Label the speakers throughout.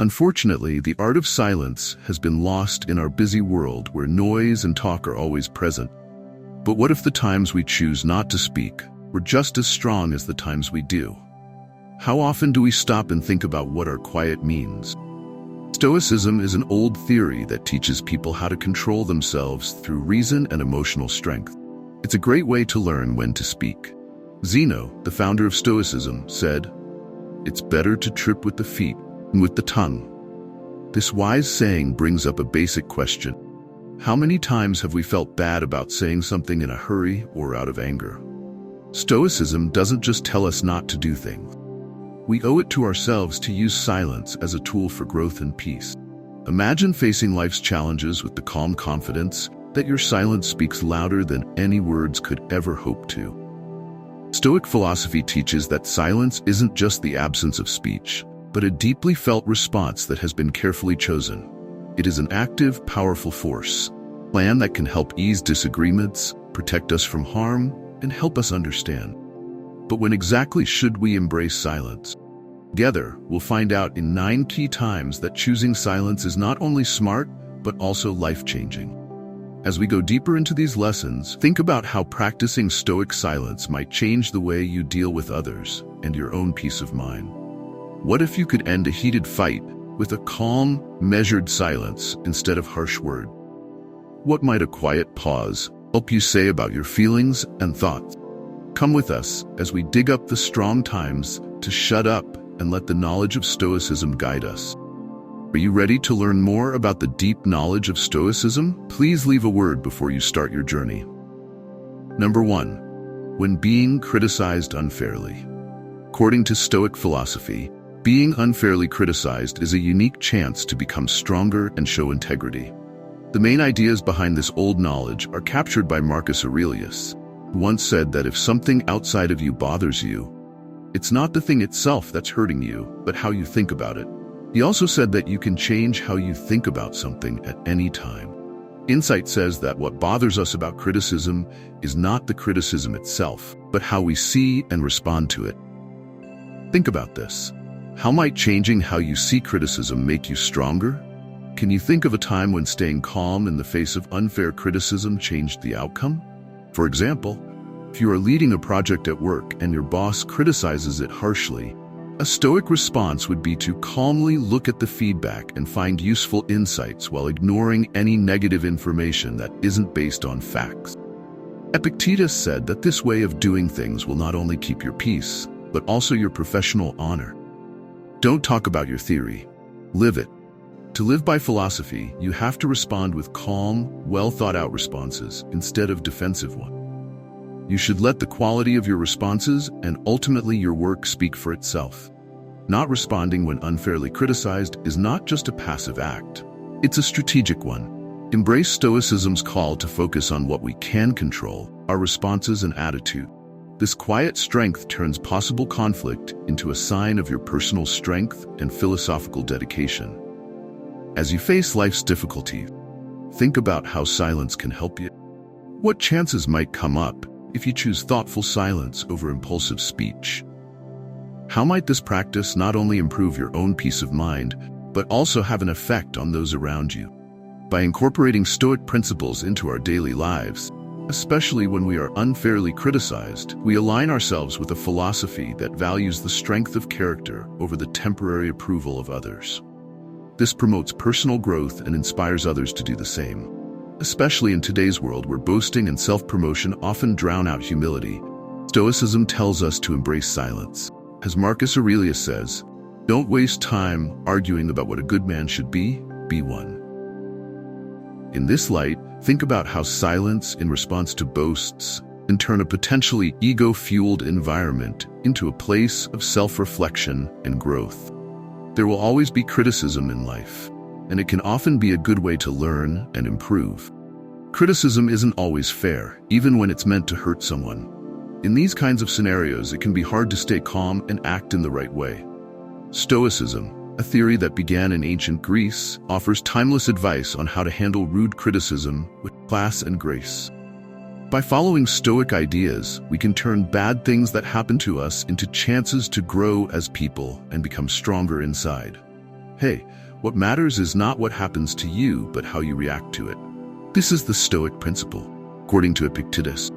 Speaker 1: Unfortunately, the art of silence has been lost in our busy world where noise and talk are always present. But what if the times we choose not to speak were just as strong as the times we do? How often do we stop and think about what our quiet means? Stoicism is an old theory that teaches people how to control themselves through reason and emotional strength. It's a great way to learn when to speak. Zeno, the founder of Stoicism, said, "It's better to trip with the feet than with the tongue." This wise saying brings up a basic question. How many times have we felt bad about saying something in a hurry or out of anger? Stoicism doesn't just tell us not to do things. We owe it to ourselves to use silence as a tool for growth and peace. Imagine facing life's challenges with the calm confidence that your silence speaks louder than any words could ever hope to. Stoic philosophy teaches that silence isn't just the absence of speech, but a deeply felt response that has been carefully chosen. It is an active, powerful force, a plan that can help ease disagreements, protect us from harm, and help us understand. But when exactly should we embrace silence? Together, we'll find out in 9 key times that choosing silence is not only smart, but also life-changing. As we go deeper into these lessons, think about how practicing Stoic silence might change the way you deal with others and your own peace of mind. What if you could end a heated fight with a calm, measured silence instead of harsh words? What might a quiet pause help you say about your feelings and thoughts? Come with us as we dig up the strong times to shut up and let the knowledge of Stoicism guide us. Are you ready to learn more about the deep knowledge of Stoicism? Please leave a word before you start your journey. Number 1. When being criticized unfairly. According to Stoic philosophy, being unfairly criticized is a unique chance to become stronger and show integrity. The main ideas behind this old knowledge are captured by Marcus Aurelius, who once said that if something outside of you bothers you, it's not the thing itself that's hurting you, but how you think about it. He also said that you can change how you think about something at any time. Insight says that what bothers us about criticism is not the criticism itself, but how we see and respond to it. Think about this. How might changing how you see criticism make you stronger? Can you think of a time when staying calm in the face of unfair criticism changed the outcome? For example, if you are leading a project at work and your boss criticizes it harshly, a Stoic response would be to calmly look at the feedback and find useful insights while ignoring any negative information that isn't based on facts. Epictetus said that this way of doing things will not only keep your peace, but also your professional honor. Don't talk about your theory, live it. To live by philosophy, you have to respond with calm, well-thought-out responses instead of defensive ones. You should let the quality of your responses and ultimately your work speak for itself. Not responding when unfairly criticized is not just a passive act. It's a strategic one. Embrace Stoicism's call to focus on what we can control, our responses and attitude. This quiet strength turns possible conflict into a sign of your personal strength and philosophical dedication. As you face life's difficulties, think about how silence can help you. What chances might come up if you choose thoughtful silence over impulsive speech? How might this practice not only improve your own peace of mind, but also have an effect on those around you? By incorporating Stoic principles into our daily lives, especially when we are unfairly criticized, we align ourselves with a philosophy that values the strength of character over the temporary approval of others. This promotes personal growth and inspires others to do the same. Especially in today's world where boasting and self-promotion often drown out humility, Stoicism tells us to embrace silence. As Marcus Aurelius says, "Don't waste time arguing about what a good man should be one." In this light, think about how silence in response to boasts can turn a potentially ego-fueled environment into a place of self-reflection and growth. There will always be criticism in life, and it can often be a good way to learn and improve. Criticism isn't always fair, even when it's meant to hurt someone. In these kinds of scenarios, it can be hard to stay calm and act in the right way. Stoicism, a theory that began in ancient Greece, offers timeless advice on how to handle rude criticism with class and grace. By following Stoic ideas, we can turn bad things that happen to us into chances to grow as people and become stronger inside. Hey, what matters is not what happens to you, but how you react to it. This is the Stoic principle, according to Epictetus.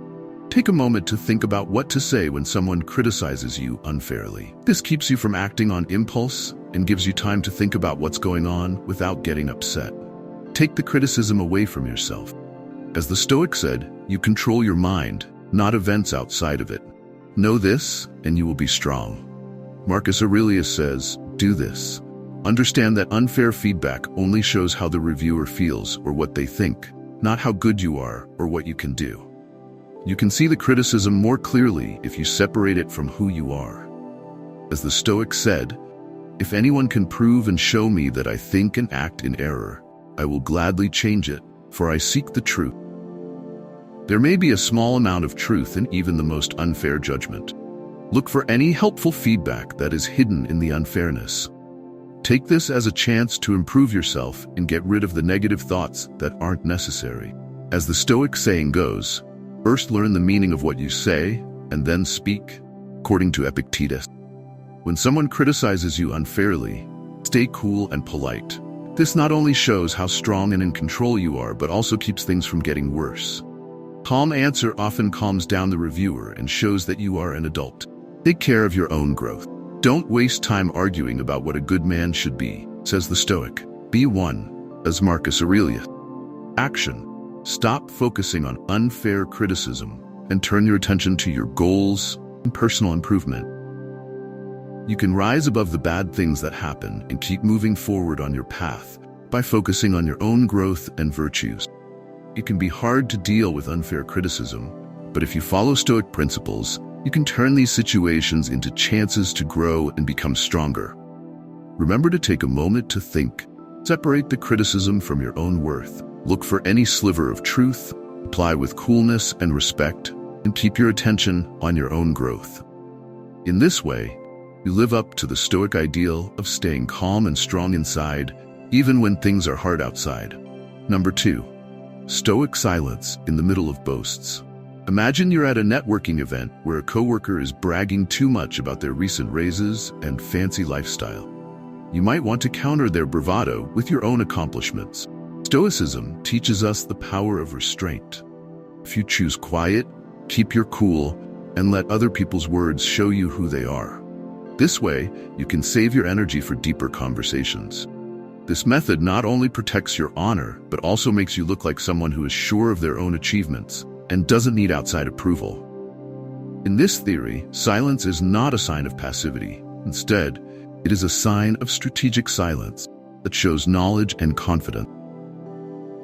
Speaker 1: Take a moment to think about what to say when someone criticizes you unfairly. This keeps you from acting on impulse and gives you time to think about what's going on without getting upset. Take the criticism away from yourself. As the Stoic said, you control your mind, not events outside of it. Know this, and you will be strong. Marcus Aurelius says, do this. Understand that unfair feedback only shows how the reviewer feels or what they think, not how good you are or what you can do. You can see the criticism more clearly if you separate it from who you are. As the Stoic said, if anyone can prove and show me that I think and act in error, I will gladly change it, for I seek the truth. There may be a small amount of truth in even the most unfair judgment. Look for any helpful feedback that is hidden in the unfairness. Take this as a chance to improve yourself and get rid of the negative thoughts that aren't necessary. As the Stoic saying goes, first learn the meaning of what you say, and then speak, according to Epictetus. When someone criticizes you unfairly, stay cool and polite. This not only shows how strong and in control you are, but also keeps things from getting worse. Calm answer often calms down the reviewer and shows that you are an adult. Take care of your own growth. Don't waste time arguing about what a good man should be, says the Stoic. Be one, as Marcus Aurelius. Action. Stop focusing on unfair criticism and turn your attention to your goals and personal improvement. You can rise above the bad things that happen and keep moving forward on your path by focusing on your own growth and virtues. It can be hard to deal with unfair criticism, but if you follow Stoic principles, you can turn these situations into chances to grow and become stronger. Remember to take a moment to think. Separate the criticism from your own worth. Look for any sliver of truth, apply with coolness and respect, and keep your attention on your own growth. In this way, you live up to the Stoic ideal of staying calm and strong inside, even when things are hard outside. Number 2. Stoic silence in the middle of boasts. Imagine you're at a networking event where a coworker is bragging too much about their recent raises and fancy lifestyle. You might want to counter their bravado with your own accomplishments. Stoicism teaches us the power of restraint. If you choose quiet, keep your cool, and let other people's words show you who they are. This way, you can save your energy for deeper conversations. This method not only protects your honor, but also makes you look like someone who is sure of their own achievements and doesn't need outside approval. In this theory, silence is not a sign of passivity. Instead, it is a sign of strategic silence that shows knowledge and confidence.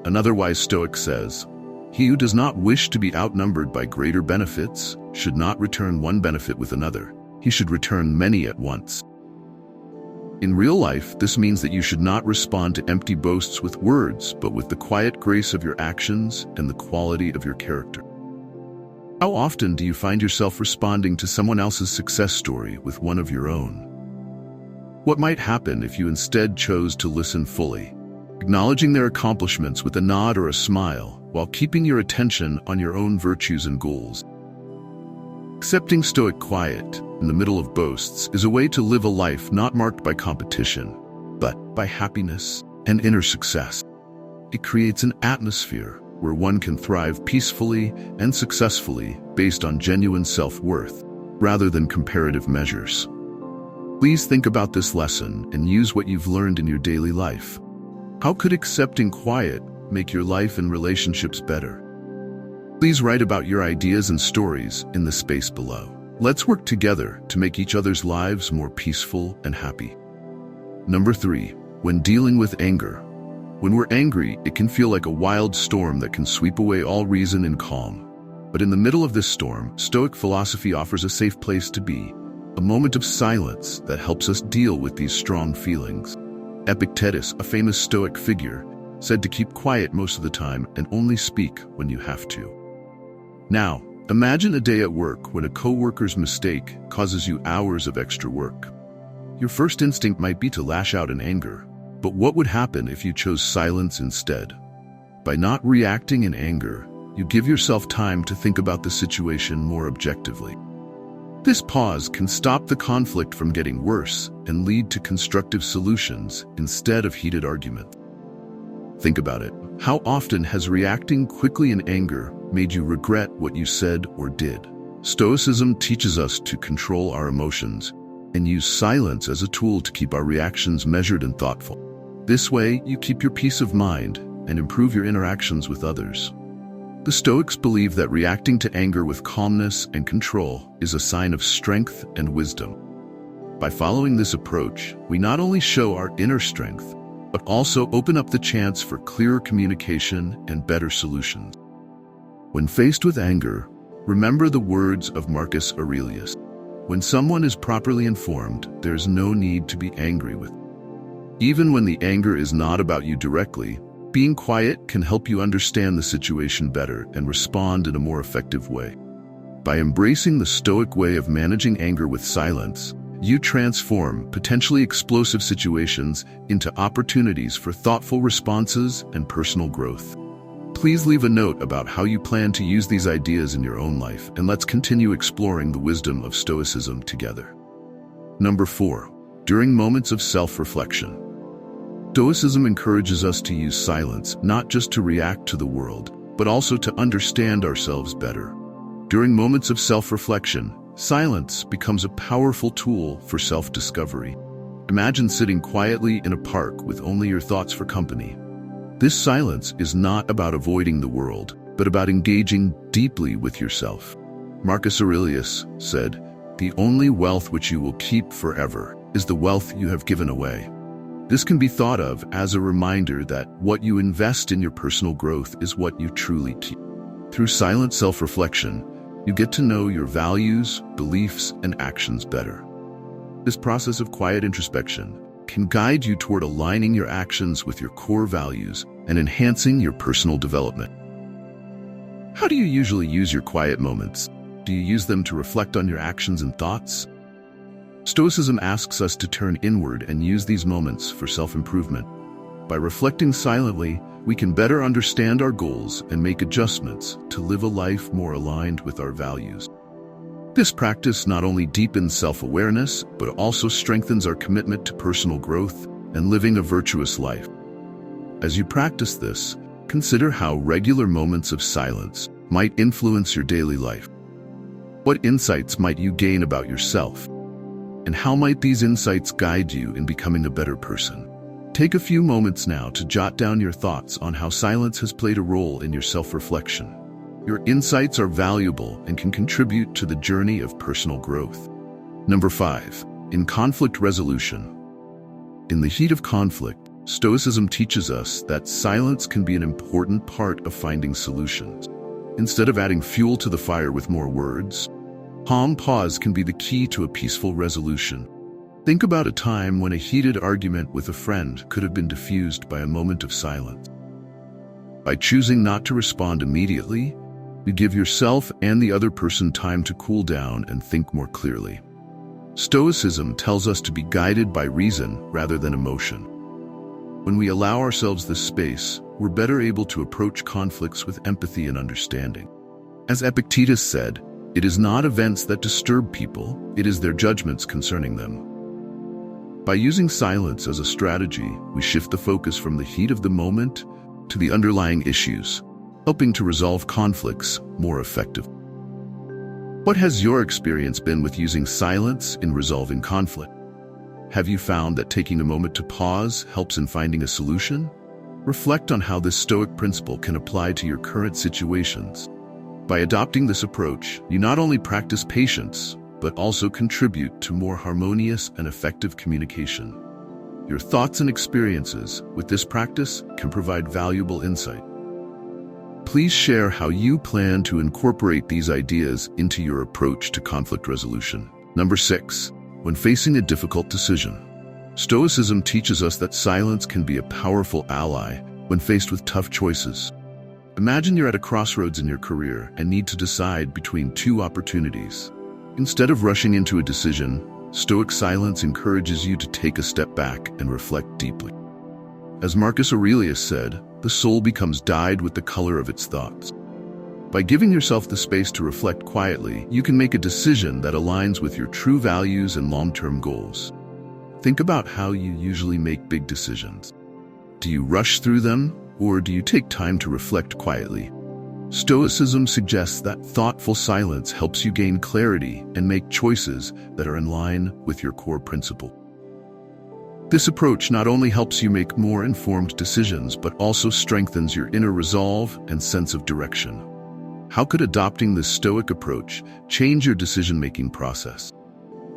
Speaker 1: Another wise Stoic says, "He who does not wish to be outnumbered by greater benefits should not return one benefit with another. He should return many at once." In real life, this means that you should not respond to empty boasts with words, but with the quiet grace of your actions and the quality of your character. How often do you find yourself responding to someone else's success story with one of your own? What might happen if you instead chose to listen fully, acknowledging their accomplishments with a nod or a smile, while keeping your attention on your own virtues and goals? Accepting Stoic quiet in the middle of boasts is a way to live a life not marked by competition, but by happiness and inner success. It creates an atmosphere where one can thrive peacefully and successfully based on genuine self-worth, rather than comparative measures. Please think about this lesson and use what you've learned in your daily life. How could accepting quiet make your life and relationships better? Please write about your ideas and stories in the space below. Let's work together to make each other's lives more peaceful and happy. Number 3, when dealing with anger. When we're angry, it can feel like a wild storm that can sweep away all reason and calm. But in the middle of this storm, Stoic philosophy offers a safe place to be, a moment of silence that helps us deal with these strong feelings. Epictetus, a famous Stoic figure, said to keep quiet most of the time and only speak when you have to. Now, imagine a day at work when a coworker's mistake causes you hours of extra work. Your first instinct might be to lash out in anger, but what would happen if you chose silence instead? By not reacting in anger, you give yourself time to think about the situation more objectively. This pause can stop the conflict from getting worse and lead to constructive solutions instead of heated arguments. Think about it. How often has reacting quickly in anger made you regret what you said or did? Stoicism teaches us to control our emotions and use silence as a tool to keep our reactions measured and thoughtful. This way, you keep your peace of mind and improve your interactions with others. The Stoics believe that reacting to anger with calmness and control is a sign of strength and wisdom. By following this approach, we not only show our inner strength, but also open up the chance for clearer communication and better solutions. When faced with anger, remember the words of Marcus Aurelius. When someone is properly informed, there's no need to be angry with them. Even when the anger is not about you directly, being quiet can help you understand the situation better and respond in a more effective way. By embracing the Stoic way of managing anger with silence, you transform potentially explosive situations into opportunities for thoughtful responses and personal growth. Please leave a note about how you plan to use these ideas in your own life, and let's continue exploring the wisdom of Stoicism together. Number 4. During moments of self-reflection. Stoicism encourages us to use silence not just to react to the world, but also to understand ourselves better. During moments of self-reflection, silence becomes a powerful tool for self-discovery. Imagine sitting quietly in a park with only your thoughts for company. This silence is not about avoiding the world, but about engaging deeply with yourself. Marcus Aurelius said, "The only wealth which you will keep forever is the wealth you have given away." This can be thought of as a reminder that what you invest in your personal growth is what you truly keep. Through silent self-reflection, you get to know your values, beliefs, and actions better. This process of quiet introspection can guide you toward aligning your actions with your core values and enhancing your personal development. How do you usually use your quiet moments? Do you use them to reflect on your actions and thoughts? Stoicism asks us to turn inward and use these moments for self-improvement. By reflecting silently, we can better understand our goals and make adjustments to live a life more aligned with our values. This practice not only deepens self-awareness, but also strengthens our commitment to personal growth and living a virtuous life. As you practice this, consider how regular moments of silence might influence your daily life. What insights might you gain about yourself? And how might these insights guide you in becoming a better person? Take a few moments now to jot down your thoughts on how silence has played a role in your self-reflection. Your insights are valuable and can contribute to the journey of personal growth. Number 5. In conflict resolution. In the heat of conflict, Stoicism teaches us that silence can be an important part of finding solutions. Instead of adding fuel to the fire with more words, calm pause can be the key to a peaceful resolution. Think about a time when a heated argument with a friend could have been diffused by a moment of silence. By choosing not to respond immediately, you give yourself and the other person time to cool down and think more clearly. Stoicism tells us to be guided by reason rather than emotion. When we allow ourselves this space, we're better able to approach conflicts with empathy and understanding. As Epictetus said, "It is not events that disturb people, it is their judgments concerning them." By using silence as a strategy, we shift the focus from the heat of the moment to the underlying issues, helping to resolve conflicts more effectively. What has your experience been with using silence in resolving conflict? Have you found that taking a moment to pause helps in finding a solution? Reflect on how this Stoic principle can apply to your current situations. By adopting this approach, you not only practice patience, but also contribute to more harmonious and effective communication. Your thoughts and experiences with this practice can provide valuable insight. Please share how you plan to incorporate these ideas into your approach to conflict resolution. Number 6. When facing a difficult decision. Stoicism teaches us that silence can be a powerful ally when faced with tough choices. Imagine you're at a crossroads in your career and need to decide between two opportunities. Instead of rushing into a decision, Stoic silence encourages you to take a step back and reflect deeply. As Marcus Aurelius said, the soul becomes dyed with the color of its thoughts. By giving yourself the space to reflect quietly, you can make a decision that aligns with your true values and long-term goals. Think about how you usually make big decisions. Do you rush through them, or do you take time to reflect quietly? Stoicism suggests that thoughtful silence helps you gain clarity and make choices that are in line with your core principle. This approach not only helps you make more informed decisions, but also strengthens your inner resolve and sense of direction. How could adopting this Stoic approach change your decision-making process?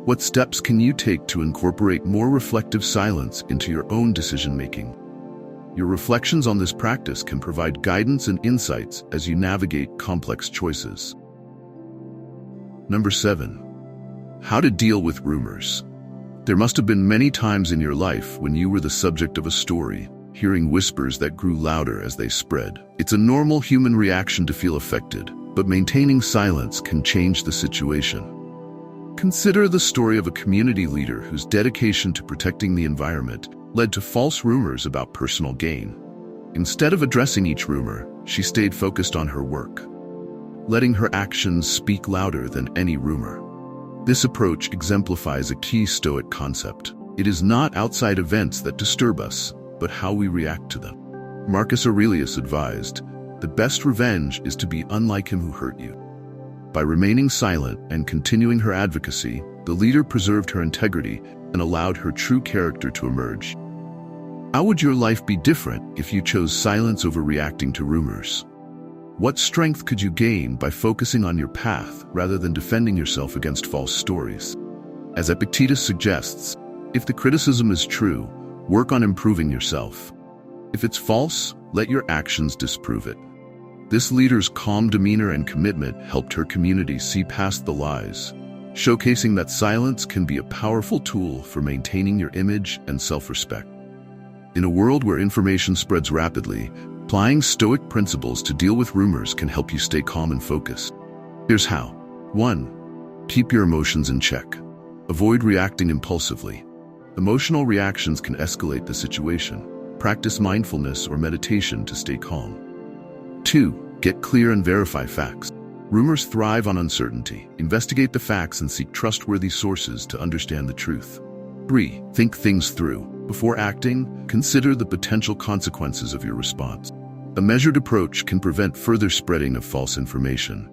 Speaker 1: What steps can you take to incorporate more reflective silence into your own decision-making? Your reflections on this practice can provide guidance and insights as you navigate complex choices. Number 7. How to deal with rumors. There must have been many times in your life when you were the subject of a story, hearing whispers that grew louder as they spread. It's a normal human reaction to feel affected, but maintaining silence can change the situation. Consider the story of a community leader whose dedication to protecting the environment led to false rumors about personal gain. Instead of addressing each rumor, she stayed focused on her work, letting her actions speak louder than any rumor. This approach exemplifies a key Stoic concept. It is not outside events that disturb us, but how we react to them. Marcus Aurelius advised, "The best revenge is to be unlike him who hurt you." By remaining silent and continuing her advocacy, the leader preserved her integrity and allowed her true character to emerge. How would your life be different if you chose silence over reacting to rumors? What strength could you gain by focusing on your path rather than defending yourself against false stories? As Epictetus suggests, if the criticism is true, work on improving yourself. If it's false, let your actions disprove it. This leader's calm demeanor and commitment helped her community see past the lies, showcasing that silence can be a powerful tool for maintaining your image and self-respect. In a world where information spreads rapidly, applying Stoic principles to deal with rumors can help you stay calm and focused. Here's how. 1. Keep your emotions in check. Avoid reacting impulsively. Emotional reactions can escalate the situation. Practice mindfulness or meditation to stay calm. 2. Get clear and verify facts. Rumors thrive on uncertainty. Investigate the facts and seek trustworthy sources to understand the truth. 3. Think things through. Before acting, consider the potential consequences of your response. A measured approach can prevent further spreading of false information.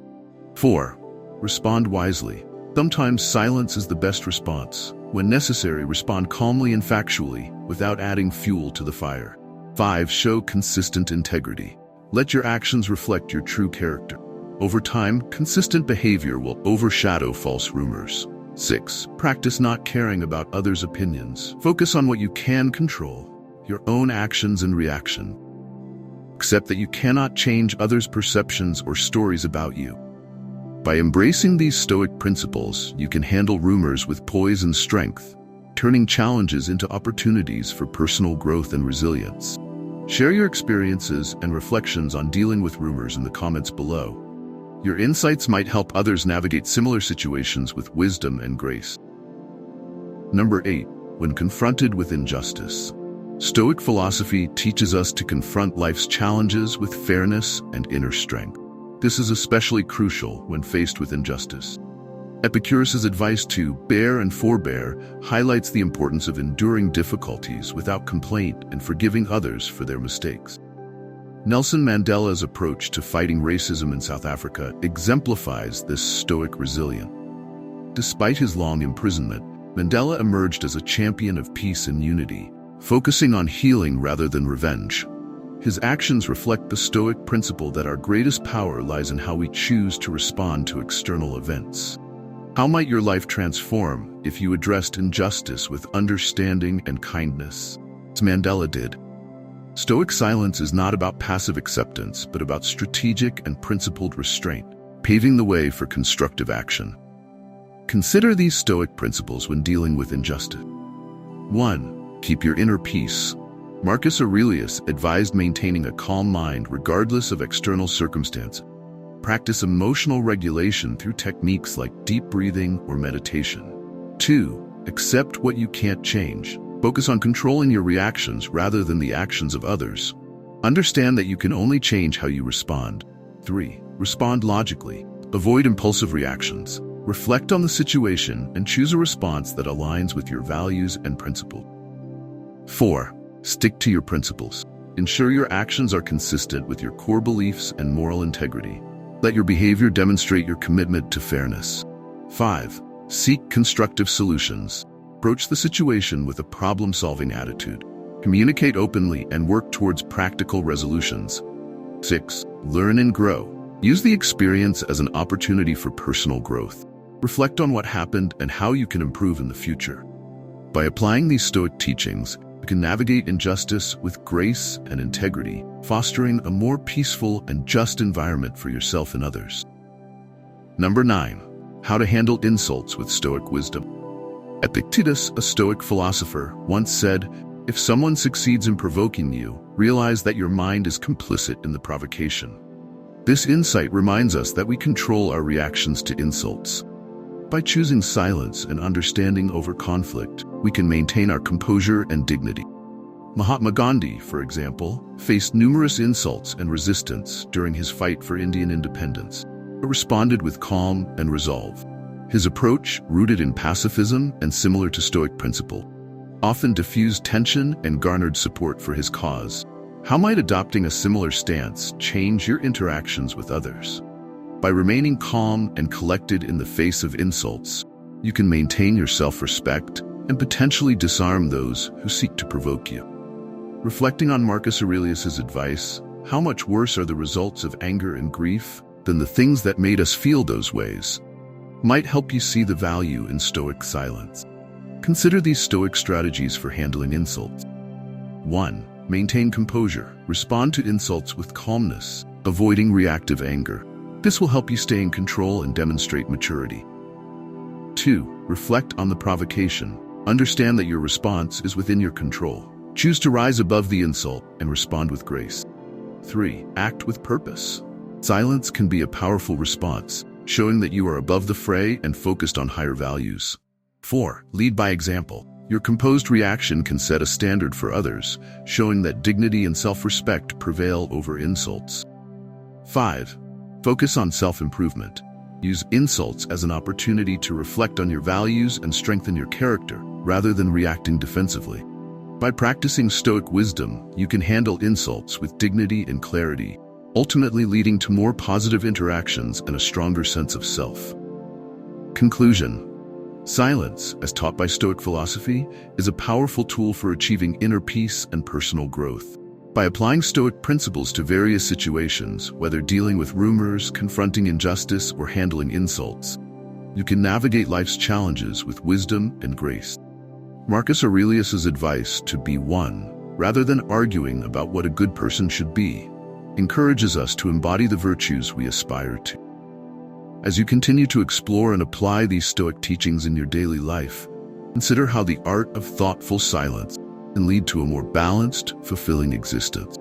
Speaker 1: 4. Respond wisely. Sometimes silence is the best response. When necessary, respond calmly and factually, without adding fuel to the fire. 5. Show consistent integrity. Let your actions reflect your true character. Over time, consistent behavior will overshadow false rumors. 6. Practice not caring about others' opinions. Focus on what you can control, your own actions and reaction. Accept that you cannot change others' perceptions or stories about you. By embracing these Stoic principles, you can handle rumors with poise and strength, turning challenges into opportunities for personal growth and resilience. Share your experiences and reflections on dealing with rumors in the comments below. Your insights might help others navigate similar situations with wisdom and grace. Number 8. When confronted with injustice. Stoic philosophy teaches us to confront life's challenges with fairness and inner strength. This is especially crucial when faced with injustice. Epictetus' advice to bear and forbear highlights the importance of enduring difficulties without complaint and forgiving others for their mistakes. Nelson Mandela's approach to fighting racism in South Africa exemplifies this Stoic resilience. Despite his long imprisonment, Mandela emerged as a champion of peace and unity, focusing on healing rather than revenge. His actions reflect the Stoic principle that our greatest power lies in how we choose to respond to external events. How might your life transform if you addressed injustice with understanding and kindness, as Mandela did? Stoic silence is not about passive acceptance, but about strategic and principled restraint, paving the way for constructive action. Consider these Stoic principles when dealing with injustice. 1. Keep your inner peace. Marcus Aurelius advised maintaining a calm mind regardless of external circumstances. Practice emotional regulation through techniques like deep breathing or meditation. 2. Accept what you can't change. Focus on controlling your reactions rather than the actions of others. Understand that you can only change how you respond. 3. Respond logically. Avoid impulsive reactions. Reflect on the situation and choose a response that aligns with your values and principles. 4. Stick to your principles. Ensure your actions are consistent with your core beliefs and moral integrity. Let your behavior demonstrate your commitment to fairness. 5. Seek constructive solutions. Approach the situation with a problem-solving attitude. Communicate openly and work towards practical resolutions. 6. Learn and grow. Use the experience as an opportunity for personal growth. Reflect on what happened and how you can improve in the future. By applying these Stoic teachings, you can navigate injustice with grace and integrity, fostering a more peaceful and just environment for yourself and others. Number 9. How to handle insults with Stoic wisdom. Epictetus, a Stoic philosopher, once said, "If someone succeeds in provoking you, realize that your mind is complicit in the provocation." This insight reminds us that we control our reactions to insults. By choosing silence and understanding over conflict, we can maintain our composure and dignity. Mahatma Gandhi, for example, faced numerous insults and resistance during his fight for Indian independence, but responded with calm and resolve. His approach, rooted in pacifism and similar to Stoic principle, often diffused tension and garnered support for his cause. How might adopting a similar stance change your interactions with others? By remaining calm and collected in the face of insults, you can maintain your self-respect and potentially disarm those who seek to provoke you. Reflecting on Marcus Aurelius' advice, how much worse are the results of anger and grief than the things that made us feel those ways, might help you see the value in Stoic silence. Consider these Stoic strategies for handling insults. 1. Maintain composure. Respond to insults with calmness, avoiding reactive anger. This will help you stay in control and demonstrate maturity. 2. Reflect on the provocation. Understand that your response is within your control. Choose to rise above the insult and respond with grace. 3. Act with purpose. Silence can be a powerful response, showing that you are above the fray and focused on higher values. 4. Lead by example. Your composed reaction can set a standard for others, showing that dignity and self-respect prevail over insults. 5. Focus on self-improvement. Use insults as an opportunity to reflect on your values and strengthen your character, rather than reacting defensively. By practicing Stoic wisdom, you can handle insults with dignity and clarity, ultimately leading to more positive interactions and a stronger sense of self. Conclusion. Silence, as taught by Stoic philosophy, is a powerful tool for achieving inner peace and personal growth. By applying Stoic principles to various situations, whether dealing with rumors, confronting injustice, or handling insults, you can navigate life's challenges with wisdom and grace. Marcus Aurelius' advice to be one, rather than arguing about what a good person should be, encourages us to embody the virtues we aspire to. As you continue to explore and apply these Stoic teachings in your daily life, consider how the art of thoughtful silence can lead to a more balanced, fulfilling existence.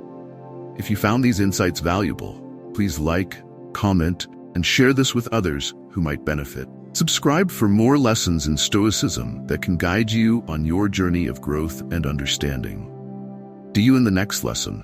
Speaker 1: If you found these insights valuable, please like, comment, and share this with others who might benefit. Subscribe for more lessons in Stoicism that can guide you on your journey of growth and understanding. See you in the next lesson.